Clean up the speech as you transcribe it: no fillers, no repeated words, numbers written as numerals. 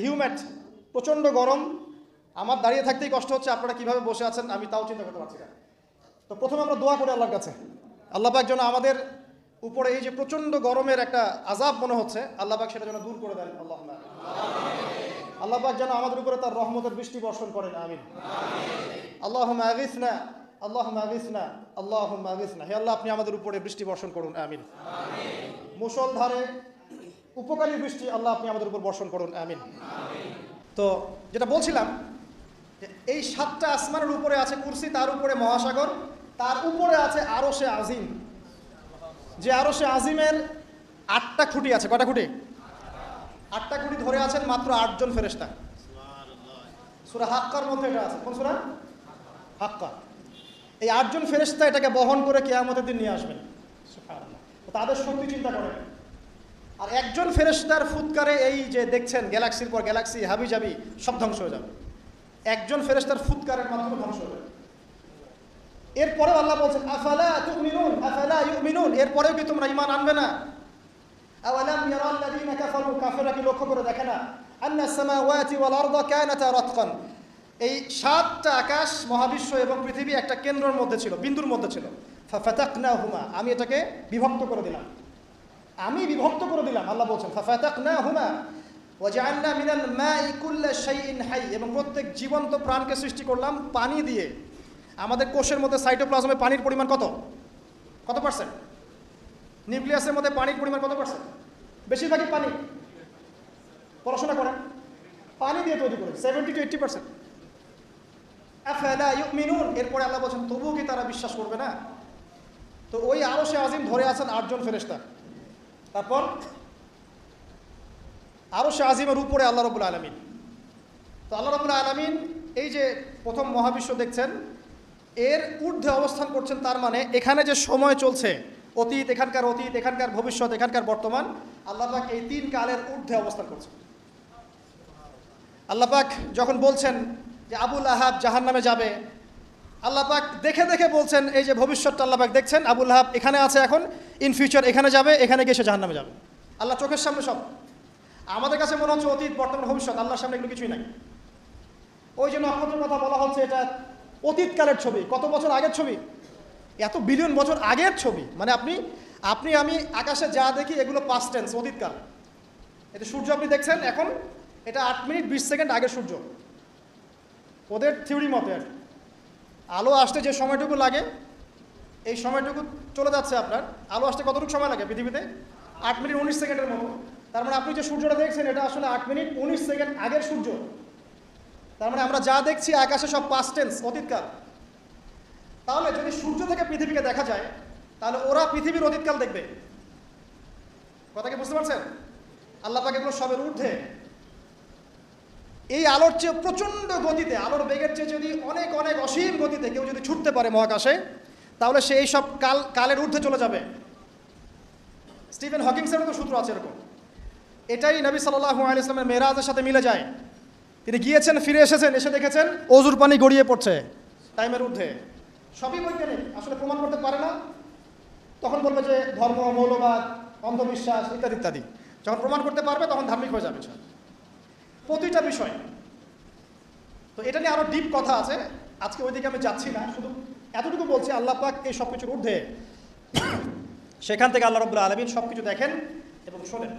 হিউম্যাড, প্রচণ্ড গরম, আমার দাঁড়িয়ে থাকতেই কষ্ট হচ্ছে, আপনারা কীভাবে বসে আছেন আমি তাও চিন্তা করতে পারছি না। তো প্রথমে আমরা দোয়া করি আল্লাহর কাছে, আল্লাহ পাক যেন আমাদের উপরে এই যে প্রচণ্ড গরমের একটা আযাব মনে হচ্ছে, আল্লাহ পাক সেটা যেন দূর করে দেন। আল্লাহ পাক যেন আমাদের উপরে তার রহমতের বৃষ্টি বর্ষণ করেন, আমিন। আল্লাহুম্মা আগিসনা, আল্লাহুম্মা আগিসনা, আল্লাহুম্মা আগিসনা। হে আল্লাহ, আপনি আমাদের উপরে বৃষ্টি বর্ষণ করুন, আমিন। মুষলধারে উপকারী বৃষ্টি আল্লাহ আপনি আমাদের উপর বর্ষণ করুন, আমিন। তো যেটা বলছিলাম, যে এই 7টা আসমানের উপরে আছে কুরসি, তার উপরে মহাসাগর, তার উপরে আছে আরশে আজিম। যে আরশে আজিমের 8টা খুঁটি আছে। কটা খুঁটি? 8টা খুঁটি ধরে আছেন মাত্র 8 জন ফেরেশতা। সূরা হাক্কার মধ্যে এটা আছে। কোন সূরা? হাক্কা। এই 8 জন ফেরেশতা এটাকে বহন করে কিয়ামতের দিন নিয়ে আসবেন। সুবহানাল্লাহ। তো তাদের শক্তি চিন্তা করেন। আর একজন ফেরেশতার ফুৎকারে এই যে দেখছেন গ্যালাক্সির পর গ্যালাক্সি হাবিজাবি সব ধ্বংস হয়ে যাবে। একজন ফেরেশতার ফুৎকারের মাধ্যমে ধ্বংস হয়ে যাবে। এরপরে আল্লাহ বলছেন আফালা তুমিনুন, আফালা ইউমিনুন, এরপরেও কি তোমরা ঈমান আনবে না? আওয়ালাম ইয়ারাল্লাযীনা কাফারু, কাফেররা কি লক্ষ্য করে দেখে না? আন্নাস সামাওয়াতি ওয়াল আরদা কানাতা রাতকান, এই 7টা আকাশ, মহাবিশ্ব এবং পৃথিবী একটা কেন্দ্রের মধ্যে ছিল, বিন্দুর মধ্যে ছিল। ফাফাতাকনাহুমা, আমি এটাকে বিভক্ত করে দিলাম, আমি বিভক্ত করে দিলাম। আল্লাহ বলছেন ফাফাতাকনাহুমা ওয়াজআলনা মিনাল মাই কুল্লা শাইইন হাই, এবং প্রত্যেক জীবন্ত প্রাণকে সৃষ্টি করলাম পানি দিয়ে। আমাদের কোষের মধ্যে সাইটোপ্লাজমে পানির পরিমাণ কত পার্সেন্ট? নিউক্লিয়াসের মধ্যে পানির পরিমাণ কত পার্সেন্ট? বেশিরভাগই পানি। পড়াশোনা করেন, পানি দিয়ে তৈরি করে 70 to 80%। আফালা ইউমিনুন, এরপরে আল্লাহ বলছেন তবুও কি তারা বিশ্বাস করবে না? তো ওই আরশে আজিম ধরে আছেন 8 জন ফেরেশতা। তারপর আরশে আজিমের উপরে আল্লাহ রাব্বুল আলামিন। তো আল্লাহ রাব্বুল আলামিন এই যে প্রথম মহাবিশ্ব দেখছেন, এর ঊর্ধ্বে অবস্থান করছেন। তার মানে এখানে যে সময় চলছে, অতীত, এখানকার ভবিষ্যৎ, এখানকার বর্তমান, আল্লাহ পাক এই 3 কালের ঊর্ধ্বে অবস্থান করছেন। আল্লাহ পাক যখন বলছেন যে আবু লাহাব জাহান্নামে যাবে, আল্লাহ পাক দেখে দেখে বলছেন, এই যে ভবিষ্যৎটা আল্লাহ পাক দেখছেন, আবু লাহাব এখানে আছে, এখন ইন ফিউচার এখানে যাবে, এখানে গিয়ে সে জাহান্নামে যাবে। আল্লাহ চোখের সামনে সব। আমাদের কাছে মনে হচ্ছে অতীত, বর্তমান, ভবিষ্যৎ, আল্লাহর সামনে এগুলো কিছুই নাই। ওই যে নক্ষত্রের কথা বলা হচ্ছে, এটা অতীতকালের ছবি, কত বছর আগের ছবি, এত বিলিয়ন বছর আগের ছবি। মানে আপনি আমি আকাশে যা দেখি এগুলো পাস্ট টেন্স, অতীতকাল। এটা সূর্য আপনি দেখছেন, এখন এটা 8 মিনিট 20 সেকেন্ড আগের সূর্য। ওদের থিওরি মতে আলো আসতে যে সময়টুকু লাগে, এই সময়টুকু চলে যাচ্ছে আপনার। আলো আসতে কতটুকু সময় লাগে পৃথিবীতে? 8 মিনিট 19 সেকেন্ডের মতো। তার মানে আপনি যে সূর্যটা দেখছেন, এটা আসলে 8 মিনিট 19 সেকেন্ড আগের সূর্য। তার মানে আমরা যা দেখছি আকাশে সব পাস্ট টেন্স, অতীতকাল। তাহলে যদি সূর্য থেকে পৃথিবীকে দেখা যায়, তাহলে ওরা পৃথিবীর অতীতকাল দেখবে। কথা কি বুঝতে পারছেন? আল্লাহ পাক এগুলো সবের ঊর্ধ্বে। এই আলোর চেয়ে প্রচণ্ড গতিতে, আলোর বেগের চেয়ে যদি অনেক অনেক অসীম গতিতে কেউ যদি ছুটতে পারে মহাকাশে, তাহলে সে এই সব কালের ঊর্ধ্বে চলে যাবে। স্টিফেন হকিংসেরও তো সূত্র আছে এরকম। এটাই নবী সাল্লাল্লাহু আলাইহি ওয়াসাল্লামের মেরাজের সাথে মিলে যায়। তিনি গিয়েছেন, ফিরে এসেছেন, এসে দেখেছেন অজুর পানি গড়িয়ে পড়ছে টাইমের ঊর্ধ্বে। সবই বৈজ্ঞানিক, আসলে প্রমাণ করতে পারে না। তখন বলবে যে ধর্ম, মৌলবাদ, অন্ধবিশ্বাস ইত্যাদি ইত্যাদি। যখন প্রমাণ করতে পারবে তখন ধার্মিক হয়ে যাবে প্রতিটা বিষয়। তো এটা নিয়ে আরো ডিপ কথা আছে, আজকে ওইদিকে আমি যাচ্ছি না, শুধু এতটুকু বলছি আল্লাহ পাক এই সব কিছুর ঊর্ধ্বে। সেখান থেকে আল্লাহ রাব্বুল আলামিন সব কিছু দেখেন এবং শোনেন।